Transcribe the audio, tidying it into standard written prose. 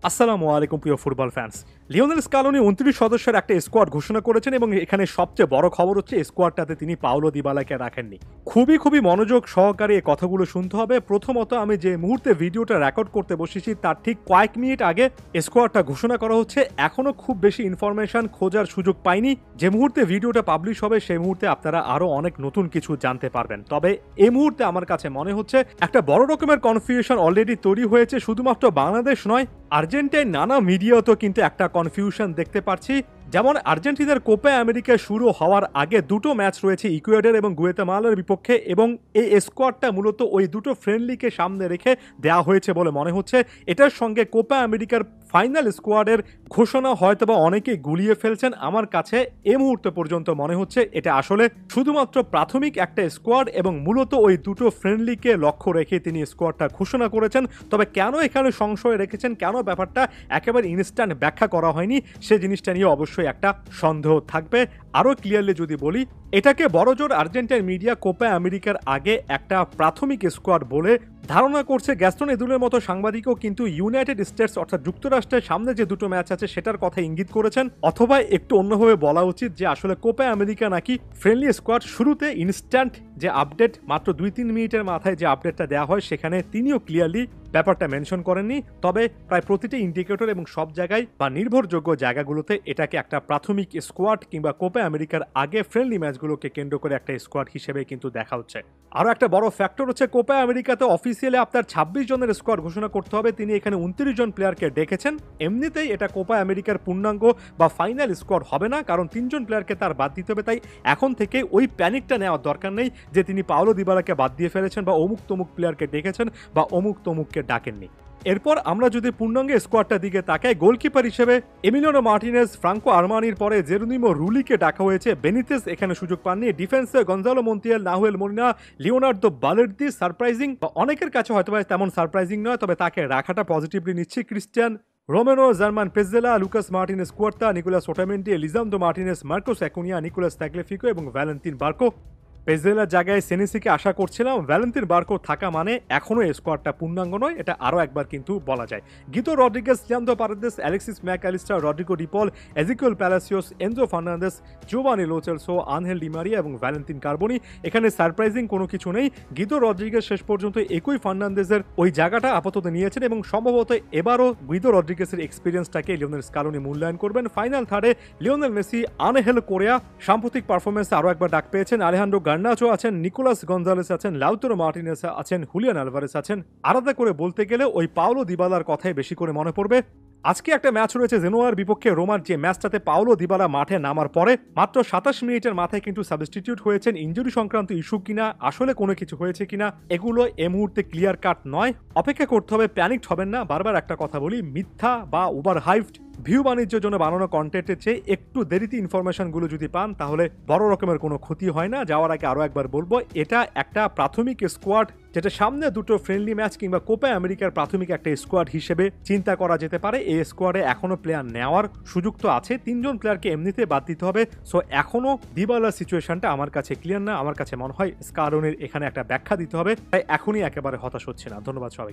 আসসালামু আলাইকুম প্রিয় ফুটবল ফ্যান্স। লিওনেল স্কালোনি ২৯ সদস্যের একটা স্কোয়াড ঘোষণা করেছেন এবং এখানে সবচেয়ে বড় খবর হচ্ছে স্কোয়াডটাতে তিনি পাওলো দিবালাকে রাখেননি। খুবই মনোযোগ সহকারে এই কথাগুলো শুনতে হবে। প্রথমত, আমি যে মুহূর্তে ভিডিওটা রেকর্ড করতে বসেছি তার ঠিক কয়েক মিনিট আগে স্কোয়াডটা ঘোষণা করা হচ্ছে। এখনো খুব বেশি ইনফরমেশন খোঁজার সুযোগ পাইনি। যে মুহূর্তে ভিডিওটা পাবলিশ হবে সেই মুহূর্তে আপনারা আরো অনেক নতুন কিছু জানতে পারবেন। তবে এই মুহূর্তে আমার কাছে মনে হচ্ছে একটা বড় রকমের কনফিউশন অলরেডি তৈরি হয়েছে। শুধুমাত্র বাংলাদেশ নয়, আর্জেন্টাইন নানা মিডিয়াতেও কিন্তু একটা কনফিউশন দেখতে পাচ্ছি। যেমন আর্জেন্টিনার কোপা আমেরিকা শুরু হওয়ার আগে দুটো ম্যাচ রয়েছে ইকুয়েডর এবং গুয়েতেমালার বিপক্ষে, এবং এই স্কোয়াডটা মূলত ওই দুটো ফ্রেন্ডলিকে সামনে রেখে দেওয়া হয়েছে বলে মনে হচ্ছে। এটার সঙ্গে কোপা আমেরিকার ফাইনাল স্কোয়াডের ঘোষণা হয়তোবা অনেকেই গুলিয়ে ফেলছেন। আমার কাছে এই মুহূর্ত পর্যন্ত মনে হচ্ছে এটা আসলে শুধুমাত্র প্রাথমিক একটা স্কোয়াড এবং মূলত ওই দুটো ফ্রেন্ডলিকে লক্ষ্য রেখে তিনি স্কোয়াডটা ঘোষণা করেছেন। তবে কেন এখানে সংশয় রেখেছেন, কেন ব্যাপারটা একেবারে ইনস্ট্যান্ট ব্যাখ্যা করা হয়নি, সে জিনিসটা নিয়ে অবশ্যই একটা সন্দেহ থাকবে। আরো ক্লিয়ারলি যদি বলি, এটাকে বড়জোর আর্জেন্টাইন মিডিয়া কোপা আমেরিকার আগে একটা প্রাথমিক স্কোয়াড বলে ধারণা করছে। গ্যাস্টন এদুলের মতো সাংবাদিকও কিন্তু ইউনাইটেড স্টেটস অর্থাৎ যুক্তরাষ্ট্রের সামনে যে দুটো ম্যাচ আছে সেটার কথা ইঙ্গিত করেছেন। অথবা একটু অন্যভাবে বলা উচিত যে আসলে কোপা আমেরিকা নাকি ফ্রেন্ডলি স্কোয়াড শুরুতে ইনস্ট্যান্ট যে আপডেট মাত্র ২-৩ মিনিটের মাথায় যে আপডেটটা দেওয়া হয় সেখানে তিনিও ক্লিয়ারলি ব্যাপারটা মেনশন করেননি। তবে প্রায় প্রতিটি ইন্ডিকেটর এবং সব জায়গায় বা নির্ভরযোগ্য জায়গাগুলোতে এটাকে একটা প্রাথমিক স্কোয়াড কিংবা কোপা আমেরিকার আগে ফ্রেন্ডলি ম্যাচগুলোকে কেন্দ্র করে একটা স্কোয়াড হিসেবে কিন্তু দেখা হচ্ছে। আরও একটা বড় ফ্যাক্টর হচ্ছে কোপা আমেরিকাতে অফিসিয়ালি আপনার ২৬ জনের স্কোয়াড ঘোষণা করতে হবে। তিনি এখানে ২৯ জন প্লেয়ারকে ডেকেছেন। এমনিতেই এটা কোপা আমেরিকার পূর্ণাঙ্গ বা ফাইনাল স্কোয়াড হবে না, কারণ ৩ জন প্লেয়ারকে তার বাদ দিতে হবে। তাই এখন থেকে ওই প্যানিকটা নেওয়ার দরকার নেই যে তিনি পাওলো দিবালাকে বাদ দিয়ে ফেলেছেন বা অমুক তমুক প্লেয়ারকে ডেকেছেন বা অমুক তমুককে ডাকেননি। এরপর আমরা যদি পূর্ণাঙ্গ স্কোয়াডটার দিকে তাকাই, গোলকিপার হিসেবে এমিলিয়ানো মার্টিনেজ, ফ্রাঙ্কো আরমানির পরে জেরোনিমো রুলিকে ডাকা হয়েছে। বেনিতেস এখানে সুযোগ পাননি। ডিফেন্সে Gonzalo Montiel, Nahuel Molina, Leonardo Balerdi surprising, অনেকের কাছে হয়তো তেমন সারপ্রাইজিং নয়, তবে তাকে রাখাটা পজিটিভলি নিচ্ছি। Cristian Romero, German Pezzella, Lucas Martinez Quarta, Nicolas Otamendi, Lisandro Martinez, Marcos Acuna, Nicolas Tagliafico এবং ভ্যালেন্তিন বার্কো। পেজেলার জায়গায় সেনেসিকে আশা করছিলাম। ভ্যালেন্তিন বার্কো থাকা মানে এখনও স্কোয়াডটা পূর্ণাঙ্গ নয়, এটা আরও একবার কিন্তু বলা যায়। Guido Rodriguez, Leandro Paredes, Alexis Mac Allister, Rodrigo De Paul, Exequiel Palacios, Enzo Fernandez, Giovani Lo Celso, Angel Di Maria এবং ভ্যালেন্তিন কার্বনি। এখানে সারপ্রাইজিং কোনো কিছু নেই। গিতো রড্রিগেস শেষ পর্যন্ত একই ফার্নান্দেজের ওই জায়গাটা আপাতত নিয়েছেন এবং সম্ভবত এবারও গিতো রড্রিগেসের এক্সপিরিয়েন্সটাকে লিওনেল স্কালোনি মূল্যায়ন করবেন। ফাইনাল থার্ডে লিওনেল মেসি, আনহেল কোরেয়া সাম্প্রতিক পারফরমেন্সে আরও একবার ডাক পেয়েছেন। আলেহান্ড্রো গার্নাচো আছেন, নিকোলাস গঞ্জালেস আছেন, লাউতারো মার্টিনেস আছেন, হুলিয়ান আলভারেস আছেন। আলাদা করে বলতে গেলে ওই পাওলো দিবালার কথাই বেশি করে মনে পড়বে। আজকে একটা ম্যাচ রয়েছে জেনোয়ার বিপক্ষে রোমার, যে ম্যাচটাতে পাওলো দিবালা মাঠে নামার পরে মাত্র ২৭ মিনিটের মাথায় কিন্তু সাবস্টিটিউট হয়েছেন। ইনজুরি সংক্রান্ত ইস্যু কিনা, আসলে কোনো কিছু হয়েছে কিনা, এগুলো এই মুহূর্তে ক্লিয়ার কাট নয়। অপেক্ষা করতে হবে, প্যানিকড হবেন না। বারবার একটা কথা বলি, মিথ্যা বা ওভার হাইভড ভিউ বাণিজ্যের জন্য বানানো কন্টেন্টের চেয়ে একটু দেরিতে ইনফরমেশনগুলো যদি পান তাহলে বড় রকমের কোনো ক্ষতি হয় না। যাওয়ার আগে আরও একবার বলবো, এটা একটা প্রাথমিক স্কোয়াড, যেটা সামনে দুটো ফ্রেন্ডলি ম্যাচ কিংবা কোপা আমেরিকার প্রাথমিক একটা স্কোয়াড হিসেবে চিন্তা করা যেতে পারে। এই স্কোয়াডে এখনো প্লেয়ার নেওয়ার সুযোগ তো আছে। ৩ জন প্লেয়ারকে এমনিতে বাদ দিতে হবে। সো এখনো দিবালার সিচুয়েশনটা আমার কাছে ক্লিয়ার না। আমার কাছে মনে হয় স্কালোনির এখানে একটা ব্যাখ্যা দিতে হবে। তাই এখনই একেবারে হতাশ হচ্ছে না। ধন্যবাদ সবাইকে।